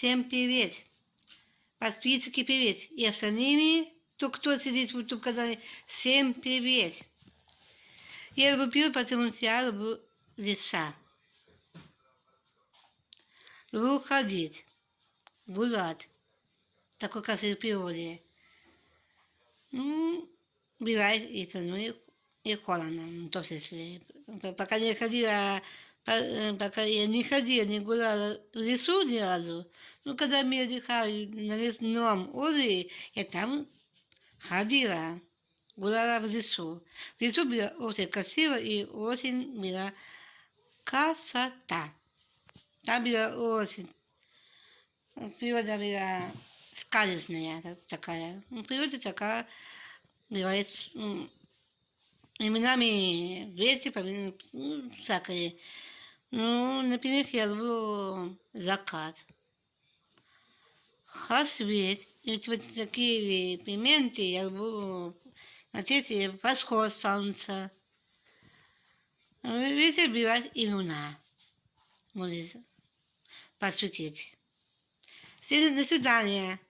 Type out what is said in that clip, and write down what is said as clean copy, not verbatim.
Всем привет! Подписчики, привет! И остальными, кто сидит в YouTube-канале, всем привет! Я люблю, потому что я люблю леса. Люблю ходить, гулять. Такой красивой природе. Бывает и со и холодно, в том числе. Пока я не ходила, не гуляла в лесу ни разу, когда мы отдыхали на лесном озере, я там ходила, гуляла в лесу. В лесу было очень красиво и очень была красота. Там была очень, природа была сказочная такая. Природа такая, бывает, временами ветер, всякое. Например, я люблю закат. Рассвет. И вот такие моменты я люблю смотреть восход солнца. Ветер бывает и луна может посветить. Всем до свидания.